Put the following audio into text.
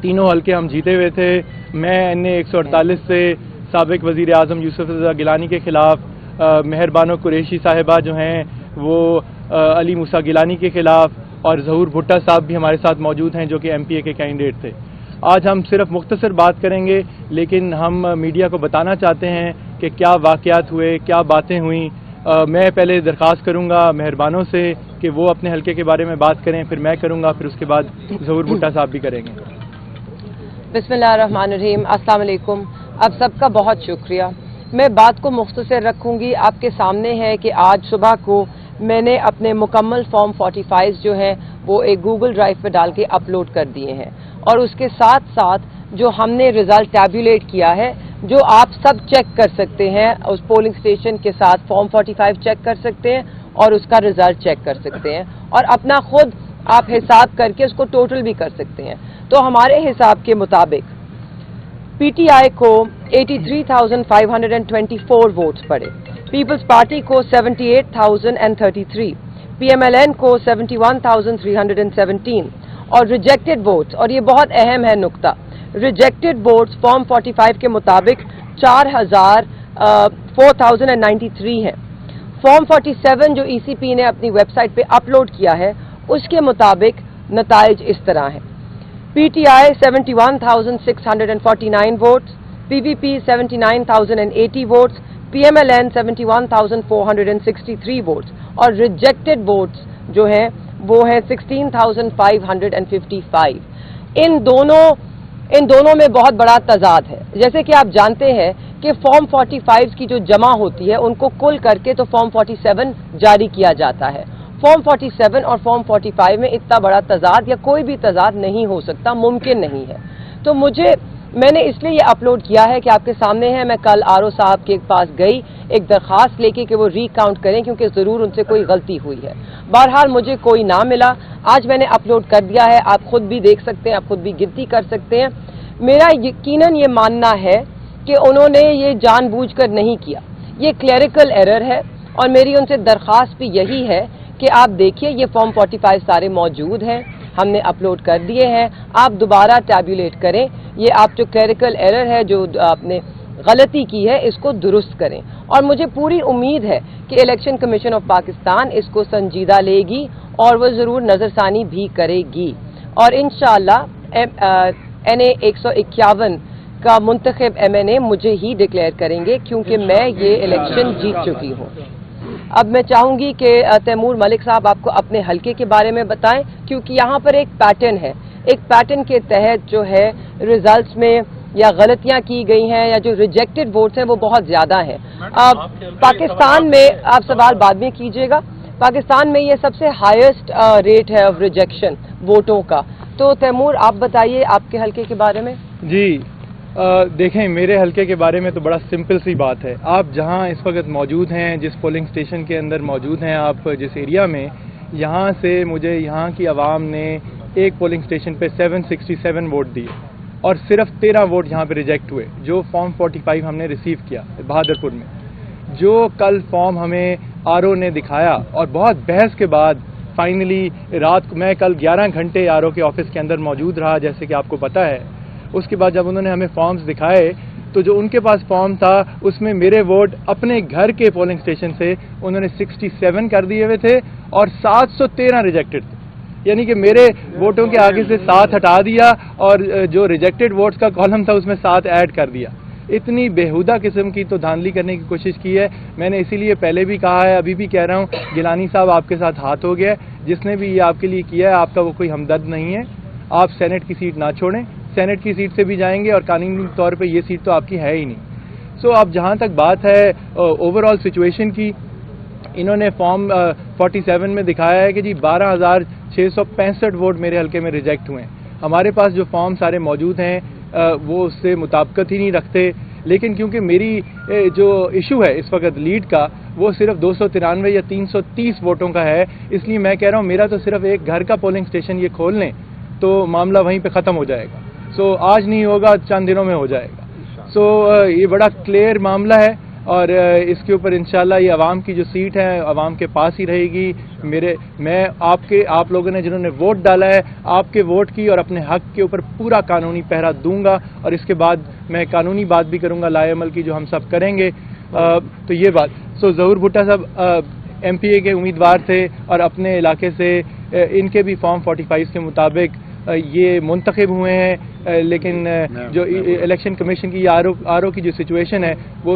तीनों हल्के हम जीते हुए थे। मैं NA 148 से साबिक वज़ीर आज़म यूसुफ रज़ा गिलानी के ख़िलाफ़, मेहरबानो कुरैशी साहिबा जो हैं वो अली मूसा गिलानी के ख़िलाफ़, और ज़हूर भुट्टा साहब भी हमारे साथ मौजूद हैं जो कि MPA के कैंडिडेट थे। आज हम सिर्फ मुख्तसर बात करेंगे, लेकिन हम मीडिया को बताना चाहते हैं कि क्या वाक़यात हुए, क्या बातें हुई। मैं पहले दरख्वास्त करूंगा मेहरबानों से कि वो अपने हल्के के बारे में बात करें, फिर मैं करूंगा, फिर उसके बाद ज़हूर भुट्टा साहब भी करेंगे। बिस्मिल्लाहिर्रहमानिर्रहीम, अस्सलाम वालेकुम। अब सबका बहुत शुक्रिया। मैं बात को मुख्तसर रखूंगी। आपके सामने है कि आज सुबह को मैंने अपने मुकम्मल फॉर्म 45 जो हैं वो एक गूगल ड्राइव पर डाल के अपलोड कर दिए हैं, और उसके साथ साथ जो हमने रिजल्ट टैबुलेट किया है, जो आप सब चेक कर सकते हैं, उस पोलिंग स्टेशन के साथ फॉर्म 45 चेक कर सकते हैं और उसका रिजल्ट चेक कर सकते हैं, और अपना खुद आप हिसाब करके उसको टोटल भी कर सकते हैं। तो हमारे हिसाब के मुताबिक PTI को 83,524 वोट्स पड़े, पीपल्स पार्टी को 78,033, PMLN को 71,317, और रिजेक्टेड वोट्स, और ये बहुत अहम है नुक्ता, रिजेक्टेड वोट्स फॉर्म 45 के मुताबिक 4,093 हैं। फॉर्म 47 जो ECP ने अपनी वेबसाइट पे अपलोड किया है उसके मुताबिक नताइज इस तरह हैं। PTI 71,649 votes, PVP 79,080 votes, PMLN 71,463 votes, और रिजेक्टेड वोट्स जो हैं वो है 16,555। इन दोनों में बहुत बड़ा तजाद है। जैसे कि आप जानते हैं कि फॉर्म 45 की जो जमा होती है उनको कुल करके तो फॉर्म 47 जारी किया जाता है। फॉर्म 47 और फॉर्म 45 में इतना बड़ा तजाद या कोई भी तजाद नहीं हो सकता, मुमकिन नहीं है। तो मैंने इसलिए ये अपलोड किया है कि आपके सामने है। मैं कल RO साहब के पास गई एक दरख्वास्त लेके कि वो रीकाउंट करें, क्योंकि ज़रूर उनसे कोई गलती हुई है। बहरहाल मुझे कोई ना मिला, आज मैंने अपलोड कर दिया है, आप खुद भी देख सकते हैं, आप खुद भी गिनती कर सकते हैं। मेरा यकीनन ये मानना है कि उन्होंने ये जानबूझकर नहीं किया, ये क्लरिकल एरर है, और मेरी उनसे दरख्वास्त भी यही है कि आप देखिए ये फॉर्म 45 सारे मौजूद हैं, हमने अपलोड कर दिए हैं, आप दोबारा टैबुलेट करें, ये आप जो क्लरिकल एरर है, जो आपने गलती की है, इसको दुरुस्त करें। और मुझे पूरी उम्मीद है कि इलेक्शन कमीशन ऑफ पाकिस्तान इसको संजीदा लेगी और वो ज़रूर नज़रसानी भी करेगी, और इंशाअल्लाह NA 151 का मुंतखब MNA मुझे ही डिक्लेयर करेंगे, क्योंकि मैं ये इलेक्शन जीत चुकी हूँ। अब मैं चाहूंगी कि तैमूर मलिक साहब आपको अपने हलके के बारे में बताएं, क्योंकि यहाँ पर एक पैटर्न है, एक पैटर्न के तहत जो है रिजल्ट्स में या गलतियां की गई हैं या जो रिजेक्टेड वोट्स हैं वो बहुत ज्यादा हैं। पाकिस्तान में, आप सवाल बाद में कीजिएगा, पाकिस्तान में ये सबसे हाईएस्ट रेट है ऑफ रिजेक्शन वोटों का। तो तैमूर आप बताइए आपके हलके के बारे में। जी देखें, मेरे हलके के बारे में तो बड़ा सिंपल सी बात है। आप जहां इस वक्त मौजूद हैं, जिस पोलिंग स्टेशन के अंदर मौजूद हैं, आप जिस एरिया में, यहां से मुझे यहां की आवाम ने एक पोलिंग स्टेशन पे 767 वोट दिए, और सिर्फ 13 वोट यहां पे रिजेक्ट हुए, जो फॉर्म 45 हमने रिसीव किया बहादुरपुर में। जो कल फॉर्म हमें RO ने दिखाया, और बहुत बहस के बाद फाइनली रात को, मैं कल 11 घंटे RO के ऑफिस के अंदर मौजूद रहा, जैसे कि आपको पता है। उसके बाद जब उन्होंने हमें फॉर्म्स दिखाए, तो जो उनके पास फॉर्म था उसमें मेरे वोट अपने घर के पोलिंग स्टेशन से उन्होंने 67 कर दिए हुए थे, और 713 रिजेक्टेड थे। यानी कि मेरे वोटों के आगे से 7 हटा दिया, और जो रिजेक्टेड वोट्स का कॉलम था उसमें 7 ऐड कर दिया। इतनी बेहुदा किस्म की तो धांधली करने की कोशिश की है। मैंने इसीलिए पहले भी कहा है, अभी भी कह रहा हूँ, गिलानी साहब आपके साथ हाथ हो गया। जिसने भी ये आपके लिए किया है, आपका वो कोई हमदर्द नहीं है। आप सेनेट की सीट ना छोड़ें, सेनेट की सीट से भी जाएंगे, और कानूनी तौर पे ये सीट तो आपकी है ही नहीं। सो अब जहाँ तक बात है ओवरऑल सिचुएशन की, इन्होंने फॉर्म 47 में दिखाया है कि जी 12,665 वोट मेरे हलके में रिजेक्ट हुए हैं। हमारे पास जो फॉर्म सारे मौजूद हैं वो उससे मुताबिकत ही नहीं रखते, लेकिन क्योंकि मेरी जो इशू है इस वक्त लीड का, वो सिर्फ 293 या 330 वोटों का है, इसलिए मैं कह रहा हूँ मेरा तो सिर्फ एक घर का पोलिंग स्टेशन ये खोल लें तो मामला वहीं पे ख़त्म हो जाएगा। सो आज नहीं होगा, चंद दिनों में हो जाएगा। सो ये बड़ा क्लियर मामला है। اور اس کے اوپر انشاءاللہ یہ عوام کی جو سیٹ ہے عوام کے پاس ہی رہے گی. میں آپ لوگوں نے جنہوں نے ووٹ ڈالا ہے آپ کے ووٹ کی اور اپنے حق کے اوپر پورا قانونی پہرا دوں گا, اور اس کے بعد میں قانونی بات بھی کروں گا لائے عمل کی جو ہم سب کریں گے. تو یہ بات. ظہور بھٹا صاحب ایم پی اے کے امیدوار تھے اور اپنے علاقے سے ان کے بھی فارم 45 کے مطابق یہ منتخب ہوئے ہیں, لیکن جو الیکشن کمیشن کی آر او کی جو سچویشن ہے وہ